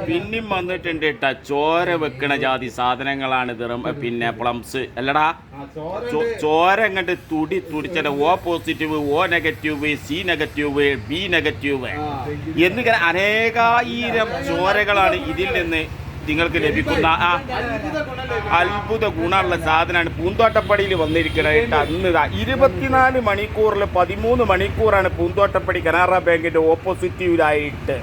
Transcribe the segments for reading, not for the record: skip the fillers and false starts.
പിന്നെയും വന്നിട്ടുണ്ട് കേട്ടാ. ചോര വെക്കണ ജാതി സാധനങ്ങളാണ് പിന്നെ പ്ലംസ് അല്ലടാ. ചോര അങ്ങോട്ട് തുടിച്ചിട്ട് O positive, O negative, C negative, B negative എന്നിങ്ങനെ അനേകായിരം ചോരകളാണ് ഇതിൽ നിന്ന് നിങ്ങൾക്ക് ലഭിക്കുന്ന അത്ഭുത ഗുണമുള്ള സാധനമാണ് പൂന്തോട്ടപ്പടിയിൽ വന്നിരിക്കുന്നത്. അന്ന് 24 മണിക്കൂറിൽ 13 മണിക്കൂറാണ് പൂന്തോട്ടപ്പടി കനറ ബാങ്കിന്റെ ഓപ്പോസിറ്റീവിലായിട്ട്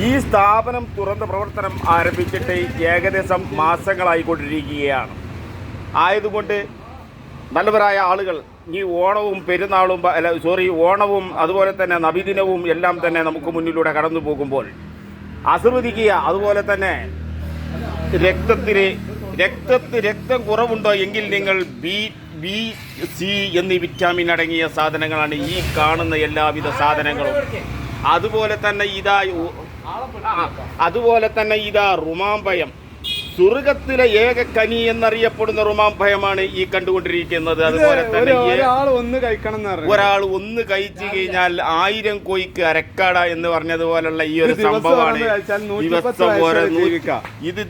ഈ സ്ഥാപനം തുറന്ന പ്രവർത്തനം ആരംഭിച്ചിട്ട് ഏകദേശം മാസങ്ങളായിക്കൊണ്ടിരിക്കുകയാണ്. ആയതുകൊണ്ട് നല്ലവരായ ആളുകൾ ഈ ഓണവും പെരുന്നാളും ഓണവും അതുപോലെ തന്നെ നബിദിനവും എല്ലാം തന്നെ നമുക്ക് മുന്നിലൂടെ കടന്നു പോകുമ്പോൾ ആശീർവദിക്കുക. അതുപോലെ തന്നെ രക്തം കുറവുണ്ടോ എങ്കിൽ നിങ്ങൾ ബി സി എന്നീ വിറ്റാമിൻ അടങ്ങിയ സാധനങ്ങളാണ് ഈ കാണുന്ന എല്ലാവിധ സാധനങ്ങളും. അതുപോലെ തന്നെ ഇതാ റുമാമ്പയം, സ്വർഗത്തിലെ ഏക കനി എന്നറിയപ്പെടുന്ന റുമാമ്പയമാണ് ഈ കണ്ടുകൊണ്ടിരിക്കുന്നത്. അതുപോലെ തന്നെ ഒരാൾ ഒന്ന് കഴിച്ചു കഴിഞ്ഞാൽ 1000 കോയിക്ക് അരക്കാട എന്ന് പറഞ്ഞതുപോലുള്ള ഈ ഒരു സംഭവമാണ്.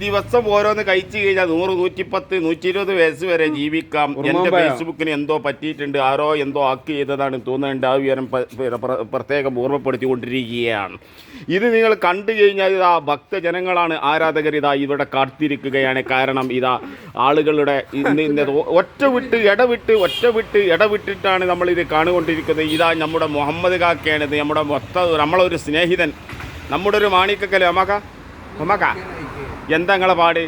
ദിവസം ഓരോന്ന് കഴിച്ചു കഴിഞ്ഞാൽ 100, 110, 120 വയസ്സ് വരെ ജീവിക്കാം. എന്റെ ഫേസ്ബുക്കിന് എന്തോ പറ്റിയിട്ടുണ്ട്, ആരോ എന്തോ ആക്കി ചെയ്തതാണ് തോന്നുന്നുണ്ട്. ആ വിവരം പ്രത്യേകം ഓർമ്മപ്പെടുത്തിക്കൊണ്ടിരിക്കുകയാണ്. ഇത് നിങ്ങൾ കണ്ടു കഴിഞ്ഞാൽ ഇതാ ഭക്തജനങ്ങളാണ്, ആരാധകർ ഇതാ ഇവിടെ കാത്തിരിക്കുകയാണ്. കാരണം ഇതാ ആളുകളുടെ ഒറ്റ വിട്ട് ഇടവിട്ടിട്ടാണ് നമ്മളിത് കാണുകൊണ്ടിരിക്കുന്നത്. ഇതാ നമ്മുടെ മുഹമ്മദ് കാക്കയാണിത്, നമ്മളൊരു സ്നേഹിതൻ, നമ്മുടെ ഒരു മാണിക്കക്കല്. അമ്മക്ക എന്താ നിങ്ങളെ പാട്?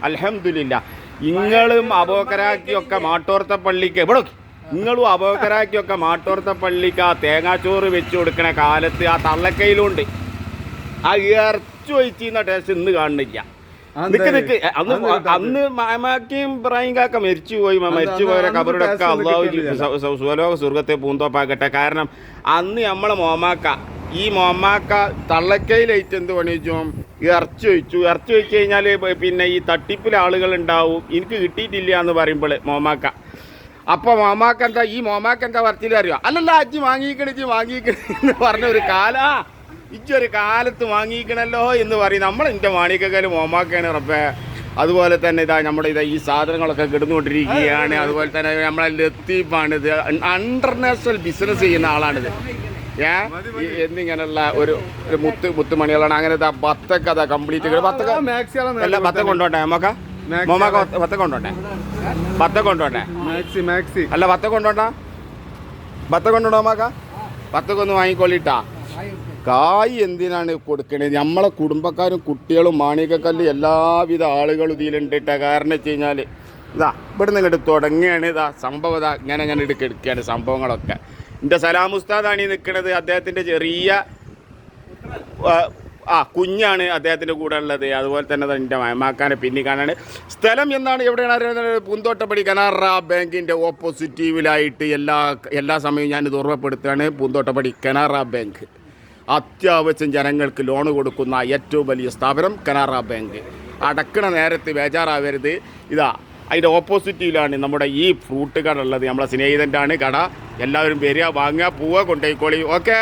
അൽഹംദുലില്ലാ. നിങ്ങളും അബോക്കരാക്കിയൊക്കെ മാട്ടോർത്ത പള്ളിക്ക് നിങ്ങളും അബോക്കരാക്കിയൊക്കെ മാട്ടോർത്ത പള്ളിക്ക് ആ തേങ്ങാച്ചോറ് വെച്ച് കൊടുക്കണ കാലത്ത് ആ തള്ളക്കയിലുണ്ട്. ആ ഇറച്ചി ഒഴിച്ചിരുന്ന ടേസ്റ്റ് ഇന്ന് കാണുന്നില്ല. അന്ന് മാമാക്കിയും ഇബ്രാഹിം കാക്ക മരിച്ചുപോയവരെ കബറുടെ ഒക്കെ അള്ളാഹു സുലോക സ്വർഗത്തെ പൂന്തോപ്പാക്കട്ടെ. കാരണം അന്ന് നമ്മളെ ഈ മോമാക്ക തള്ളക്കയിലേറ്റ് എന്ത് പണിച്ചു, ഇറച്ചി വെച്ചു കഴിഞ്ഞാൽ പിന്നെ ഈ തട്ടിപ്പിലെ ആളുകൾ ഉണ്ടാവും. എനിക്ക് കിട്ടിയിട്ടില്ല എന്ന് പറയുമ്പോൾ മോമാക്ക, അപ്പോൾ ഈ മോമാക്ക എന്താ പറച്ചിലറിയോ? അല്ലല്ല അജ്ജി വാങ്ങിക്കണ എന്ന് പറഞ്ഞ ഒരു ഇച്ചൊരു കാലത്ത് വാങ്ങിക്കണല്ലോ എന്ന് പറയും. എൻ്റെ മാണിക്കക്കാല് മോമാക്കാണ് റബ്ബേ. അതുപോലെ തന്നെ നമ്മുടെ ഈ സാധനങ്ങളൊക്കെ കിടന്നുകൊണ്ടിരിക്കുകയാണ്. അതുപോലെ തന്നെ നമ്മളെ ലത്തീഫാണിത്, ഇന്റർനാഷണൽ ബിസിനസ് ചെയ്യുന്ന ആളാണിത്. എന്നിങ്ങനെയുള്ള ഒരു മുത്തുമണികളാണ്. അങ്ങനെ ബത്തൊക്കെ അതാ കംപ്ലീറ്റ് അല്ല ബത്ത കൊണ്ടോട്ടെ മോമാക്ക ബത്ത കൊണ്ടോട്ടെ അല്ല ബത്ത കൊണ്ടോണ്ടാ മോമാക്ക ബത്തൊക്കെ ഒന്ന് വാങ്ങിക്കൊള്ളിട്ടാ. കായ് എന്തിനാണ് കൊടുക്കണത്? നമ്മളെ കുടുംബക്കാരും കുട്ടികളും മാണികക്കല്ല് എല്ലാവിധ ആളുകളും ഇതിലുണ്ടിട്ട. കാരണം വെച്ച് കഴിഞ്ഞാൽ ഇവിടെ നിന്ന് ഇങ്ങോട്ട് തുടങ്ങുകയാണ്. സംഭവം ഇങ്ങനെ എടുക്കുകയാണ് സംഭവങ്ങളൊക്കെ. എൻ്റെ സലാമുസ്താദാണ് ഈ നിൽക്കുന്നത്. അദ്ദേഹത്തിൻ്റെ ചെറിയ കുഞ്ഞാണ് അദ്ദേഹത്തിൻ്റെ കൂടെ ഉള്ളത്. അതുപോലെ തന്നെ എൻ്റെ മയമാക്കാനെ പിന്നെ കാണാണ്. സ്ഥലം എന്താണ്, എവിടെയാണ് അറിയുന്നത്? പൂന്തോട്ടപ്പടി കനറ ബാങ്കിൻ്റെ ഓപ്പോസിറ്റീവിലായിട്ട് എല്ലാ സമയവും ഞാനിത് ഓർമ്മപ്പെടുത്തുകയാണ്. പൂന്തോട്ടപ്പടി കനറ ബാങ്ക് അത്യാവശ്യം ജനങ്ങൾക്ക് ലോൺ കൊടുക്കുന്ന ഏറ്റവും വലിയ സ്ഥാപനം കനറ ബാങ്ക്. അടക്കണ നേരത്ത് ബേജാറാവരുത്. അതിൻ്റെ ഓപ്പോസിറ്റീവിലാണ് നമ്മുടെ ഈ ഫ്രൂട്ട് കട ഉള്ളത്. നമ്മളെ സ്നേഹിതൻ്റെ ആണ് കട. എല്ലാവരും വരിക, വാങ്ങുക, പോവുക, കൊണ്ടുപോയിക്കോളി. ഓക്കേ.